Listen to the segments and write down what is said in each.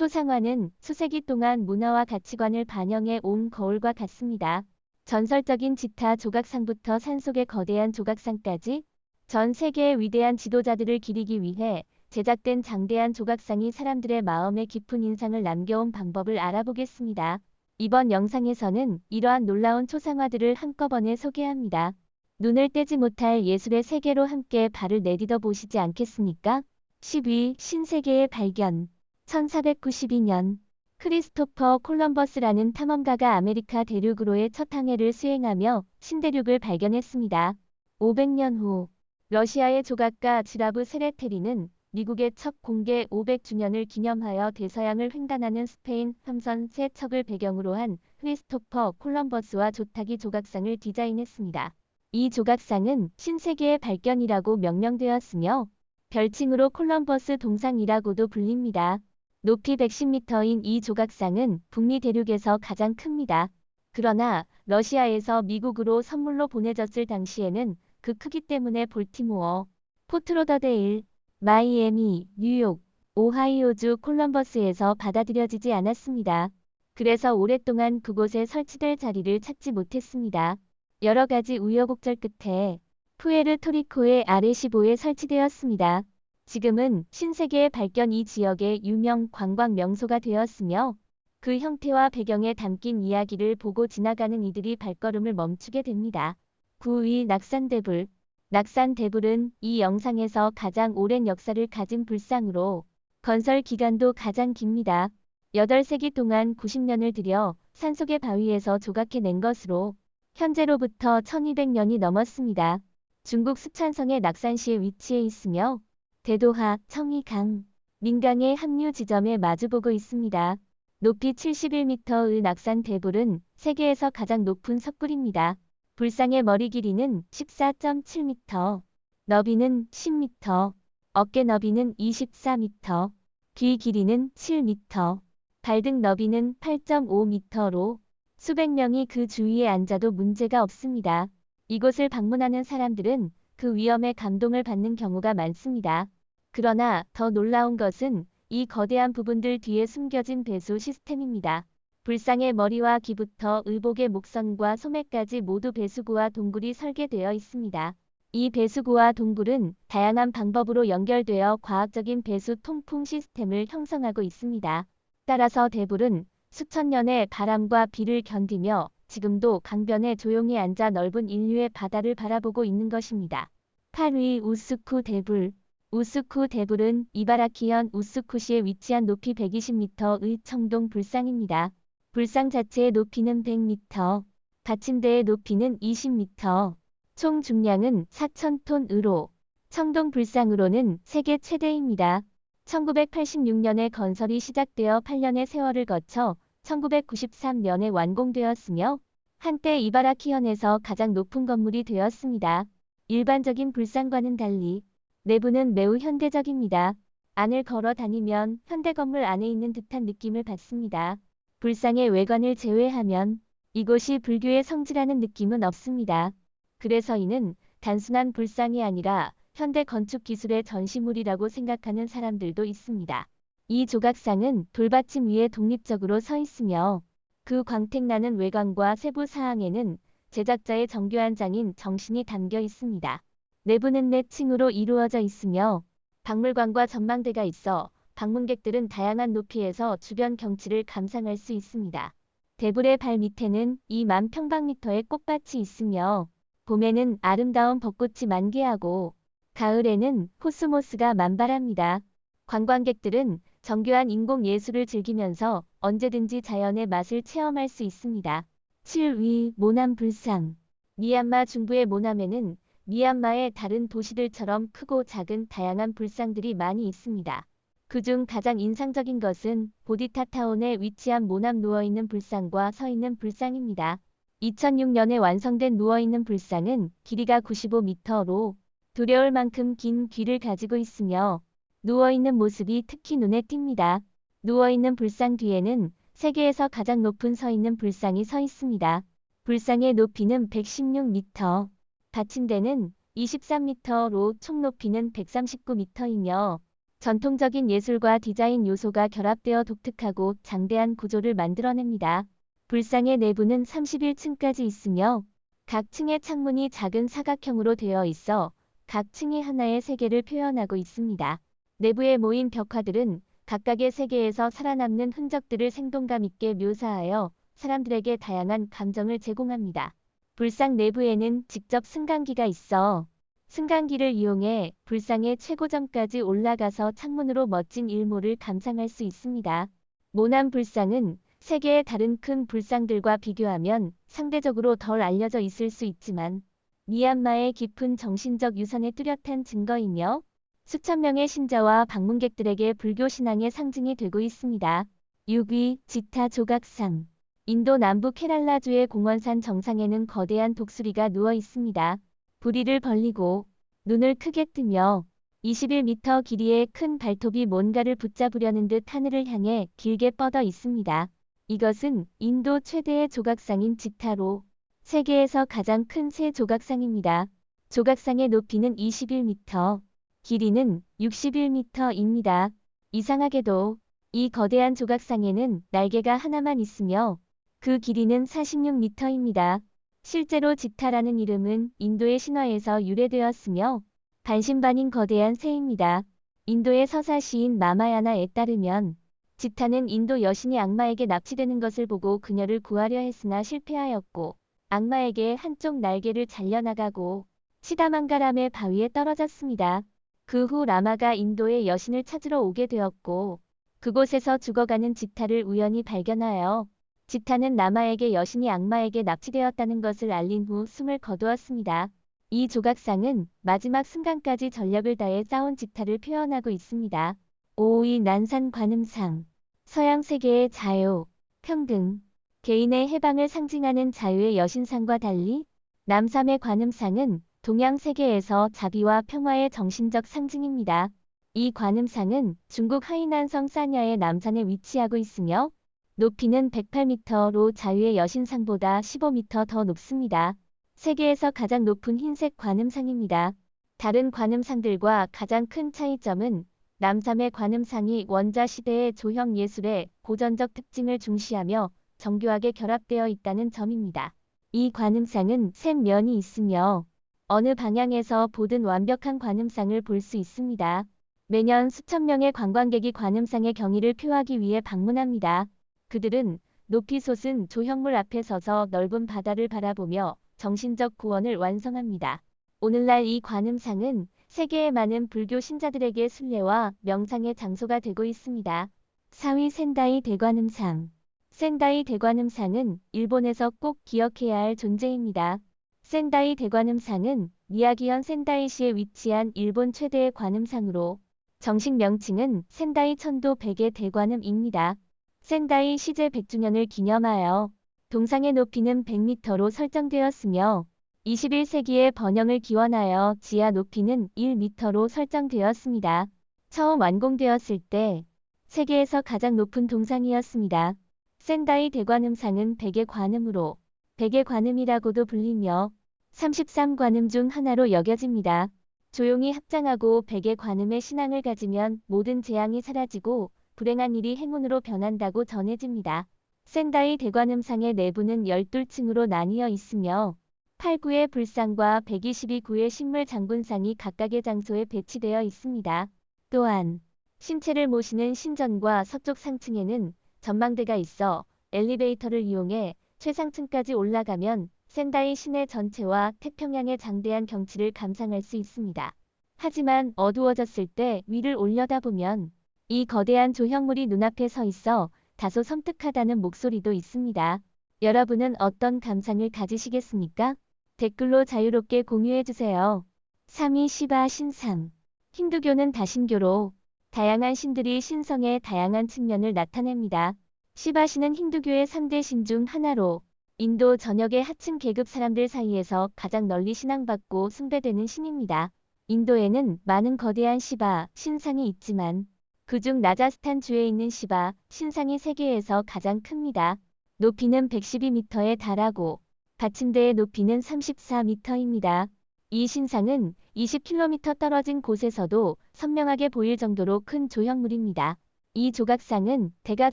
초상화는 수세기 동안 문화와 가치관을 반영해 온 거울과 같습니다. 전설적인 지타 조각상부터 산속의 거대한 조각상까지 전 세계의 위대한 지도자들을 기리기 위해 제작된 장대한 조각상이 사람들의 마음에 깊은 인상을 남겨온 방법을 알아보겠습니다. 이번 영상에서는 이러한 놀라운 초상화들을 한꺼번에 소개합니다. 눈을 떼지 못할 예술의 세계로 함께 발을 내디뎌 보시지 않겠습니까? 10위 신세계의 발견. 1492년 크리스토퍼 콜럼버스라는 탐험가가 아메리카 대륙으로의 첫 항해를 수행하며 신대륙을 발견했습니다. 500년 후 러시아의 조각가 지라브 세레테리는 미국의 첫 공개 500주년을 기념하여 대서양을 횡단하는 스페인 함선 3척을 배경으로 한 크리스토퍼 콜럼버스와 조타기 조각상을 디자인했습니다. 이 조각상은 신세계의 발견이라고 명명되었으며 별칭으로 콜럼버스 동상이라고도 불립니다. 높이 110m인 이 조각상은 북미 대륙에서 가장 큽니다. 그러나 러시아에서 미국으로 선물로 보내졌을 당시에는 그 크기 때문에 볼티모어, 포트로더데일, 마이애미, 뉴욕, 오하이오주 콜럼버스에서 받아들여지지 않았습니다. 그래서 오랫동안 그곳에 설치될 자리를 찾지 못했습니다. 여러 가지 우여곡절 끝에 푸에르토리코의 아레시보에 설치되었습니다. 지금은 신세계의 발견 이 지역의 유명 관광 명소가 되었으며 그 형태와 배경에 담긴 이야기를 보고 지나가는 이들이 발걸음을 멈추게 됩니다. 9위 낙산대불. 낙산대불은 이 영상에서 가장 오랜 역사를 가진 불상으로 건설 기간도 가장 깁니다. 8세기 동안 90년을 들여 산속의 바위에서 조각해낸 것으로 현재로부터 1200년이 넘었습니다. 중국 스촨성의 낙산시에 위치해 있으며 대도하, 청이강, 민강의 합류 지점에 마주보고 있습니다. 높이 71m의 낙산대불은 세계에서 가장 높은 석굴입니다. 불상의 머리 길이는 14.7m, 너비는 10m, 어깨 너비는 24m, 귀 길이는 7m, 발등 너비는 8.5m로 수백 명이 그 주위에 앉아도 문제가 없습니다. 이곳을 방문하는 사람들은 그 위엄에 감동을 받는 경우가 많습니다. 그러나 더 놀라운 것은 이 거대한 부분들 뒤에 숨겨진 배수 시스템입니다. 불상의 머리와 귀부터 의복의 목선과 소매까지 모두 배수구와 동굴이 설계되어 있습니다. 이 배수구와 동굴은 다양한 방법으로 연결되어 과학적인 배수 통풍 시스템을 형성하고 있습니다. 따라서 대불은 수천 년의 바람과 비를 견디며 지금도 강변에 조용히 앉아 넓은 인류의 바다를 바라보고 있는 것입니다. 8위 우스쿠 대불. 우스쿠 대불은 이바라키현 우스쿠시에 위치한 높이 120m의 청동 불상입니다. 불상 자체의 높이는 100m, 받침대의 높이는 20m, 총 중량은 4,000톤으로 청동 불상으로는 세계 최대입니다. 1986년에 건설이 시작되어 8년의 세월을 거쳐 1993년에 완공되었으며 한때 이바라키현에서 가장 높은 건물이 되었습니다. 일반적인 불상과는 달리 내부는 매우 현대적입니다. 안을 걸어 다니면 현대 건물 안에 있는 듯한 느낌을 받습니다. 불상의 외관을 제외하면 이곳이 불교의 성지라는 느낌은 없습니다. 그래서 이는 단순한 불상이 아니라 현대 건축 기술의 전시물이라고 생각하는 사람들도 있습니다. 이 조각상은 돌받침 위에 독립적으로 서 있으며 그 광택나는 외관과 세부 사항에는 제작자의 정교한 장인 정신이 담겨 있습니다. 내부는 4층으로 이루어져 있으며 박물관과 전망대가 있어 방문객들은 다양한 높이에서 주변 경치를 감상할 수 있습니다. 대불의 발 밑에는 2만 평방미터의 꽃밭이 있으며 봄에는 아름다운 벚꽃이 만개하고 가을에는 코스모스가 만발합니다. 관광객들은 정교한 인공 예술을 즐기면서 언제든지 자연의 맛을 체험할 수 있습니다. 7위 모남 불상. 미얀마 중부의 모남에는 미얀마의 다른 도시들처럼 크고 작은 다양한 불상들이 많이 있습니다. 그중 가장 인상적인 것은 보디타타온에 위치한 모남 누워있는 불상과 서있는 불상입니다. 2006년에 완성된 누워있는 불상은 길이가 95m로 두려울 만큼 긴 귀를 가지고 있으며 누워있는 모습이 특히 눈에 띕니다. 누워있는 불상 뒤에는 세계에서 가장 높은 서있는 불상이 서 있습니다. 불상의 높이는 116m, 받침대는 23m로 총 높이는 139m이며 전통적인 예술과 디자인 요소가 결합되어 독특하고 장대한 구조를 만들어냅니다. 불상의 내부는 31층까지 있으며 각 층의 창문이 작은 사각형으로 되어 있어 각 층이 하나의 세계를 표현하고 있습니다. 내부에 모인 벽화들은 각각의 세계에서 살아남는 흔적들을 생동감 있게 묘사하여 사람들에게 다양한 감정을 제공합니다. 불상 내부에는 직접 승강기가 있어 승강기를 이용해 불상의 최고점까지 올라가서 창문으로 멋진 일몰을 감상할 수 있습니다. 모난 불상은 세계의 다른 큰 불상들과 비교하면 상대적으로 덜 알려져 있을 수 있지만 미얀마의 깊은 정신적 유산의 뚜렷한 증거이며 수천 명의 신자와 방문객들에게 불교 신앙의 상징이 되고 있습니다. 6위 지타 조각상. 인도 남부 케랄라주의 공원산 정상에는 거대한 독수리가 누워 있습니다. 부리를 벌리고 눈을 크게 뜨며 21m 길이의 큰 발톱이 뭔가를 붙잡으려는 듯 하늘을 향해 길게 뻗어 있습니다. 이것은 인도 최대의 조각상인 지타로 세계에서 가장 큰 새 조각상입니다. 조각상의 높이는 21m, 길이는 61m입니다. 이상하게도 이 거대한 조각상에는 날개가 하나만 있으며 그 길이는 46m입니다. 실제로 지타라는 이름은 인도의 신화에서 유래되었으며 반신반인 거대한 새입니다. 인도의 서사 시인 마마야나에 따르면 지타는 인도 여신이 악마에게 납치되는 것을 보고 그녀를 구하려 했으나 실패하였고 악마에게 한쪽 날개를 잘려나가고 시다만가람의 바위에 떨어졌습니다. 그 후 라마가 인도의 여신을 찾으러 오게 되었고 그곳에서 죽어가는 지타를 우연히 발견하여 지타는 라마에게 여신이 악마에게 납치되었다는 것을 알린 후 숨을 거두었습니다. 이 조각상은 마지막 순간까지 전력을 다해 싸운 지타를 표현하고 있습니다. 5위 난산 관음상. 서양 세계의 자유, 평등, 개인의 해방을 상징하는 자유의 여신상과 달리 남삼의 관음상은 동양 세계에서 자비와 평화의 정신적 상징입니다. 이 관음상은 중국 하이난성 사냐의 남산에 위치하고 있으며 높이는 108m로 자유의 여신상보다 15m 더 높습니다. 세계에서 가장 높은 흰색 관음상입니다. 다른 관음상들과 가장 큰 차이점은 남삼의 관음상이 원자 시대의 조형 예술의 고전적 특징을 중시하며 정교하게 결합되어 있다는 점입니다. 이 관음상은 셋 면이 있으며 어느 방향에서 보든 완벽한 관음상을 볼 수 있습니다. 매년 수천 명의 관광객이 관음상의 경의를 표하기 위해 방문합니다. 그들은 높이 솟은 조형물 앞에 서서 넓은 바다를 바라보며 정신적 구원을 완성합니다. 오늘날 이 관음상은 세계의 많은 불교 신자들에게 순례와 명상의 장소가 되고 있습니다. 4위 센다이 대관음상. 센다이 대관음상은 일본에서 꼭 기억해야 할 존재입니다. 센다이 대관음상은 미야기현 센다이시에 위치한 일본 최대의 관음상으로 정식 명칭은 센다이 천도 백의 대관음입니다. 센다이 시제 100주년을 기념하여 동상의 높이는 100m로 설정되었으며 21세기의 번영을 기원하여 지하 높이는 1m로 설정되었습니다. 처음 완공되었을 때 세계에서 가장 높은 동상이었습니다. 센다이 대관음상은 백의 관음으로 백의 관음이라고도 불리며 33관음 중 하나로 여겨집니다. 조용히 합장하고 백의 관음의 신앙을 가지면 모든 재앙이 사라지고 불행한 일이 행운으로 변한다고 전해집니다. 센다이 대관음상의 내부는 12층으로 나뉘어 있으며 8구의 불상과 122구의 식물 장군상이 각각의 장소에 배치되어 있습니다. 또한 신체를 모시는 신전과 서쪽 상층에는 전망대가 있어 엘리베이터를 이용해 최상층까지 올라가면 센다이 시내 전체와 태평양의 장대한 경치를 감상할 수 있습니다. 하지만 어두워졌을 때 위를 올려다보면 이 거대한 조형물이 눈앞에 서 있어 다소 섬뜩하다는 목소리도 있습니다. 여러분은 어떤 감상을 가지시겠습니까? 댓글로 자유롭게 공유해주세요. 3위 시바 신상. 힌두교는 다신교로 다양한 신들이 신성의 다양한 측면을 나타냅니다. 시바신은 힌두교의 3대 신 중 하나로 인도 전역의 하층 계급 사람들 사이에서 가장 널리 신앙받고 숭배되는 신입니다. 인도에는 많은 거대한 시바 신상이 있지만 그중 라자스탄 주에 있는 시바 신상이 세계에서 가장 큽니다. 높이는 112m에 달하고 받침대의 높이는 34m입니다. 이 신상은 20km 떨어진 곳에서도 선명하게 보일 정도로 큰 조형물입니다. 이 조각상은 대가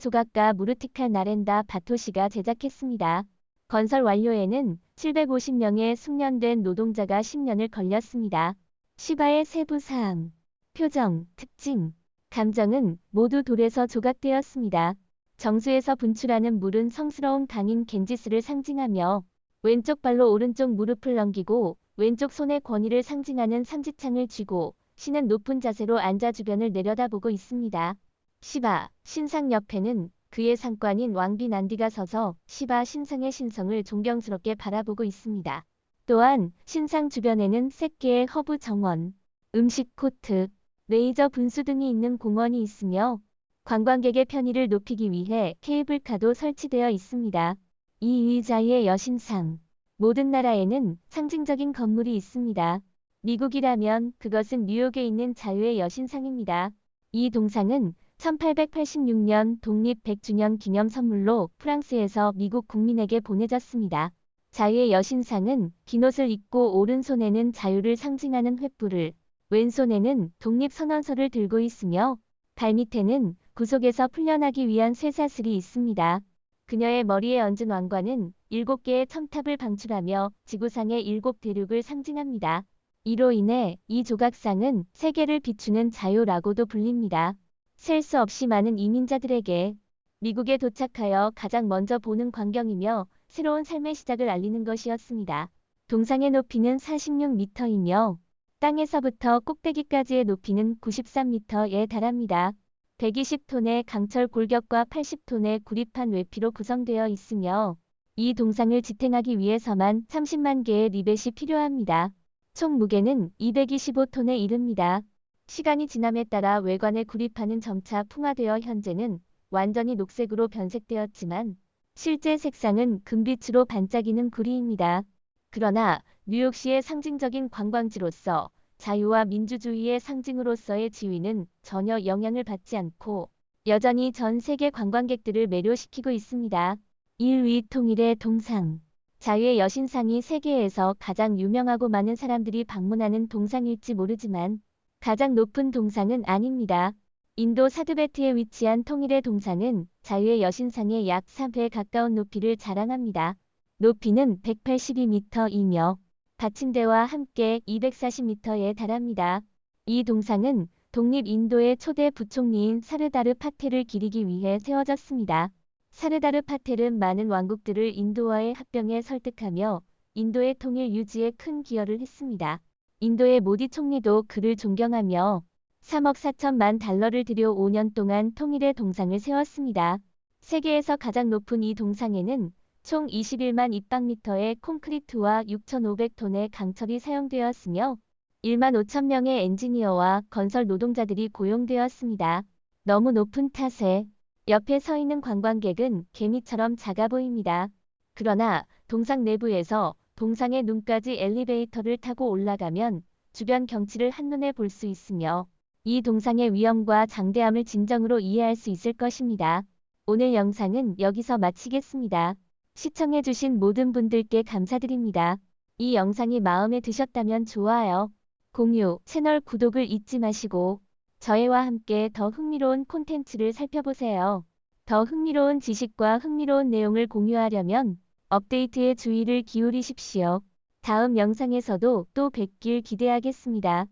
조각가 무르티카 나렌다 바토시가 제작했습니다. 건설 완료에는 750명의 숙련된 노동자가 10년을 걸렸습니다. 시바의 세부 사항, 표정, 특징, 감정은 모두 돌에서 조각되었습니다. 정수에서 분출하는 물은 성스러운 강인 겐지스를 상징하며 왼쪽 발로 오른쪽 무릎을 넘기고 왼쪽 손의 권위를 상징하는 삼지창을 쥐고 신은 높은 자세로 앉아 주변을 내려다보고 있습니다. 시바, 신상 옆에는 그의 상관인 왕비 난디가 서서 시바 신상의 신성을 존경스럽게 바라보고 있습니다. 또한 신상 주변에는 셋개의 허브 정원, 음식 코트, 레이저 분수 등이 있는 공원이 있으며 관광객의 편의를 높이기 위해 케이블카도 설치되어 있습니다. 이 의자의 여신상. 모든 나라에는 상징적인 건물이 있습니다. 미국이라면 그것은 뉴욕에 있는 자유의 여신상입니다. 이 동상은 1886년 독립 100주년 기념 선물로 프랑스에서 미국 국민에게 보내졌습니다. 자유의 여신상은 긴 옷을 입고 오른손에는 자유를 상징하는 횃불을, 왼손에는 독립선언서를 들고 있으며 발밑에는 구속에서 풀려나기 위한 쇠사슬이 있습니다. 그녀의 머리에 얹은 왕관은 7개의 첨탑을 방출하며 지구상의 7대륙을 상징합니다. 이로 인해 이 조각상은 세계를 비추는 자유라고도 불립니다. 셀 수 없이 많은 이민자들에게 미국에 도착하여 가장 먼저 보는 광경이며 새로운 삶의 시작을 알리는 것이었습니다. 동상의 높이는 46m이며 땅에서부터 꼭대기까지의 높이는 93m에 달합니다. 120톤의 강철 골격과 80톤의 구리판 외피로 구성되어 있으며 이 동상을 지탱하기 위해서만 30만 개의 리벳이 필요합니다. 총 무게는 225톤에 이릅니다. 시간이 지남에 따라 외관의 구리판은 점차 풍화되어 현재는 완전히 녹색으로 변색되었지만 실제 색상은 금빛으로 반짝이는 구리입니다. 그러나 뉴욕시의 상징적인 관광지로서 자유와 민주주의의 상징으로서의 지위는 전혀 영향을 받지 않고 여전히 전 세계 관광객들을 매료시키고 있습니다. 1위 통일의 동상. 자유의 여신상이 세계에서 가장 유명하고 많은 사람들이 방문하는 동상일지 모르지만 가장 높은 동상은 아닙니다. 인도 사드베트에 위치한 통일의 동상은 자유의 여신상의 약 3배 가까운 높이를 자랑합니다. 높이는 182m이며 받침대와 함께 240m에 달합니다. 이 동상은 독립 인도의 초대 부총리인 사르다르 파텔을 기리기 위해 세워졌습니다. 사르다르 파텔은 많은 왕국들을 인도와의 합병에 설득하며 인도의 통일 유지에 큰 기여를 했습니다. 인도의 모디 총리도 그를 존경하며 3억 4천만 달러를 들여 5년 동안 통일의 동상을 세웠습니다. 세계에서 가장 높은 이 동상에는 총 21만 입방미터의 콘크리트와 6,500톤의 강철이 사용되었으며 1만 5천 명의 엔지니어와 건설 노동자들이 고용되었습니다. 너무 높은 탓에 옆에 서 있는 관광객은 개미처럼 작아 보입니다. 그러나 동상 내부에서 동상의 눈까지 엘리베이터를 타고 올라가면 주변 경치를 한눈에 볼 수 있으며 이 동상의 위엄과 장대함을 진정으로 이해할 수 있을 것입니다. 오늘 영상은 여기서 마치겠습니다. 시청해주신 모든 분들께 감사드립니다. 이 영상이 마음에 드셨다면 좋아요, 공유, 채널 구독을 잊지 마시고 저희와 함께 더 흥미로운 콘텐츠를 살펴보세요. 더 흥미로운 지식과 흥미로운 내용을 공유하려면 업데이트에 주의를 기울이십시오. 다음 영상에서도 또 뵙길 기대하겠습니다.